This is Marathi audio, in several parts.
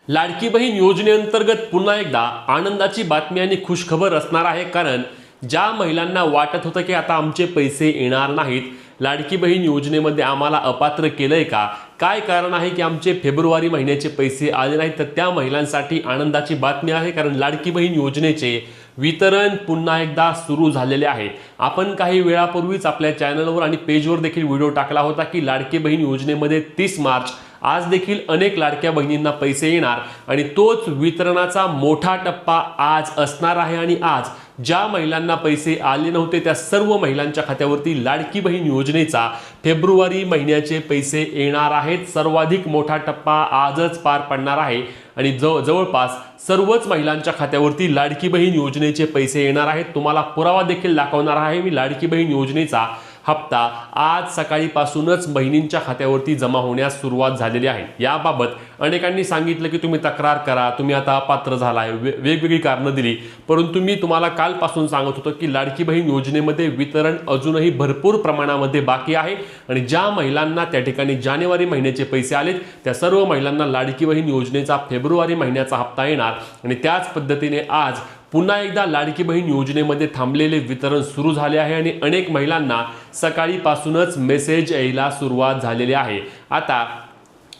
लाडकी बहीण योजनेअंतर्गत पुन्हा एकदा आनंदाची बातमी आणि खुशखबर असणार आहे। कारण ज्या महिलांना वाटत होतं की आता आमचे पैसे येणार नाहीत, लाडकी बहीण योजनेमध्ये आम्हाला अपात्र केलंय का, काय कारण आहे की आमचे फेब्रुवारी महिन्याचे पैसे आले नाहीत, तर त्या महिलांसाठी आनंदाची बातमी आहे। कारण लाडकी बहीण योजनेचे वितरण पुन्हा एकदा सुरू झालेले आहे। आपण काही वेळापूर्वीच आपल्या चॅनलवर आणि पेजवर देखील व्हिडिओ टाकला होता की लाडकी बहीण योजनेमध्ये 30 मार्च आज देखील अनेक लाडक्या बहिणींना पैसे येणार आणि तोच वितरणाचा मोठा टप्पा आज असणार आहे। आणि आज ज्या महिलांना पैसे आले नव्हते त्या सर्व महिलांच्या खात्यावरती लाडकी बहीण योजनेचा फेब्रुवारी महिन्याचे पैसे येणार आहेत। सर्वाधिक मोठा टप्पा आजच पार पडणार आहे आणि जवळपास सर्वच महिलांच्या खात्यावरती लाडकी बहीण योजनेचे पैसे येणार आहेत। तुम्हाला पुरावा देखील दाखवणार आहे मी। लाडकी बहीण योजनेचा हप्ता आज सकाळीपासूनच बहिणींच्या खात्यावरती जमा होण्यास सुरुवात झालेली आहे। याबाबत अनेकांनी सांगितलं की तुम्ही तक्रार करा, तुम्ही आता अपात्र झालाय, वेगवेगळी कारणं दिली, परंतु मी तुम्हाला कालपासून सांगत होतो की लाडकी बहीण योजनेमध्ये वितरण अजूनही भरपूर प्रमाणामध्ये बाकी आहे आणि ज्या महिलांना त्या ठिकाणी जानेवारी महिन्याचे पैसे आलेत त्या सर्व महिलांना लाडकी बहीण योजनेचा फेब्रुवारी महिन्याचा हप्ता येणार आणि त्याच पद्धतीने आज पुन्हा एकदा लाडकी बहीण योजनेमध्ये थांबलेले वितरण सुरू झाले आहे आणि अनेक महिलांना सकाळीपासूनच मेसेज यायला सुरुवात झालेली आहे। आता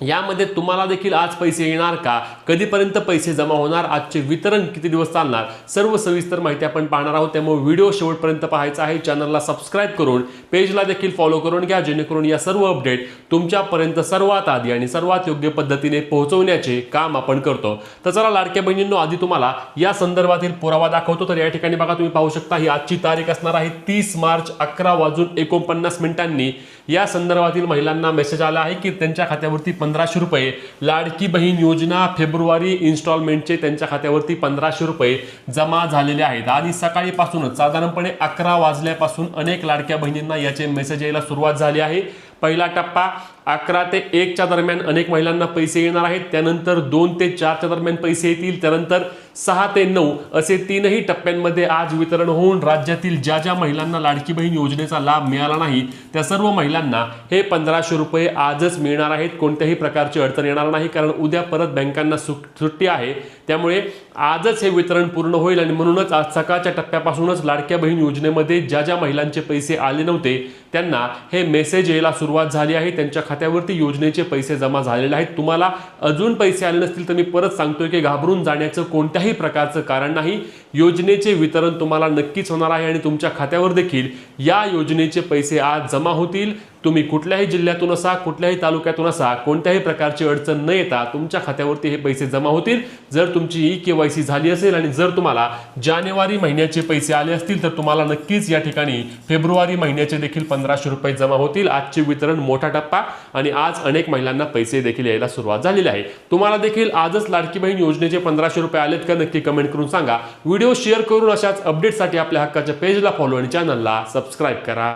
यामध्ये तुम्हाला देखील आज पैसे येणार का, कधीपर्यंत पैसे जमा होणार, आजचे वितरण किती दिवस चालणार, सर्व सविस्तर माहिती आपण पाहणार आहोत। त्यामुळे व्हिडिओ शेवटपर्यंत पाहायचा आहे। चॅनलला सबस्क्राइब करून पेजला देखील फॉलो करून घ्या, जेणेकरून या सर्व अपडेट तुमच्यापर्यंत सर्वात आधी आणि सर्वात योग्य पद्धतीने पोहोचवण्याचे काम आपण करतो। तर चला लाडक्या बहिणींनो, आधी तुम्हाला या संदर्भातील पुरावा दाखवतो। तर या ठिकाणी बघा, तुम्ही पाहू शकता ही आजची तारीख असणार आहे 30 मार्च 11:49 या संदर्भातील महिलांना मेसेज आला आहे की त्यांच्या खात्यावरती 1500 रुपये लाडकी बहीण योजना फेब्रुवारी इन्स्टॉलमेंटचे त्यांच्या खात्यावरती 1500 रुपये जमा झालेले आहेत। आणि सकाळीपासूनच साधारणपणे 11 वाजल्यापासून अनेक लाडक्या बहिणींना याचे मेसेज यायला सुरुवात झाली आहे। पहिला टप्पा 11 ते 1 च्या दरम्यान अनेक महिलांना पैसे येणार आहेत, त्यानंतर 2 ते 4 च्या दरम्यान पैसे येतील, त्यानंतर 6 ते 9 असे तीनही टप्प्यांमध्ये आज वितरण होऊन राज्यातील ज्या ज्या महिलांना लाडकी बहीण योजनेचा लाभ मिळाला नाही त्या सर्व महिलांना हे 1500 रुपये आजच मिळणार आहेत। कोणत्याही प्रकारची अडचण येणार नाही, कारण उद्या परत बँकांना सुट्टी आहे, त्यामुळे आजच हे वितरण पूर्ण होईल। आणि म्हणूनच आज सकाळच्या टप्प्यापासूनच लाडक्या बहीण योजनेमध्ये ज्या ज्या महिलांचे पैसे आले नव्हते त्यांना हे मेसेज यायला सुरुवात झाली आहे, त्यांच्या खात्यावरती योजनेचे पैसे जमा झालेले आहेत। तुम्हाला अजून पैसे आले नसतील तर मी परत सांगतोय की घाबरून जाण्याचं कोणत्याही प्रकारचं कारण नाही। योजनेचे वितरण तुम्हाला नक्कीच होणार आहे आणि तुमच्या खात्यावर देखील या योजनेचे पैसे आज जमा होतील। तुम्ही कुठल्याही जिल्ह्यातून असा, कुठल्याही तालुक्यातून असा, कोणत्याही प्रकारची अडचण न येता तुमच्या खात्यावरती हे पैसे जमा होतील जर तुमची ई-केवायसी झाली असेल आणि जर तुम्हाला जानेवारी महिन्याचे पैसे आले असतील तर तुम्हाला नक्कीच या ठिकाणी फेब्रुवारी महिन्याचे देखील 1500 रुपये जमा होतील। आजचे वितरण मोठा टप्पा आणि आज अनेक महिलांना पैसे देखील यायला सुरुवात झालेली आहे। तुम्हाला देखील आजच लाडकी बहीण योजनेचे 1500 रुपये आलेत का, नक्की कमेंट करून सांगा। व्हिडिओ शेअर करून अशाच अपडेटसाठी आपल्या हक्काच्या पेजला फॉलो आणि चॅनलला सबस्क्राइब करा।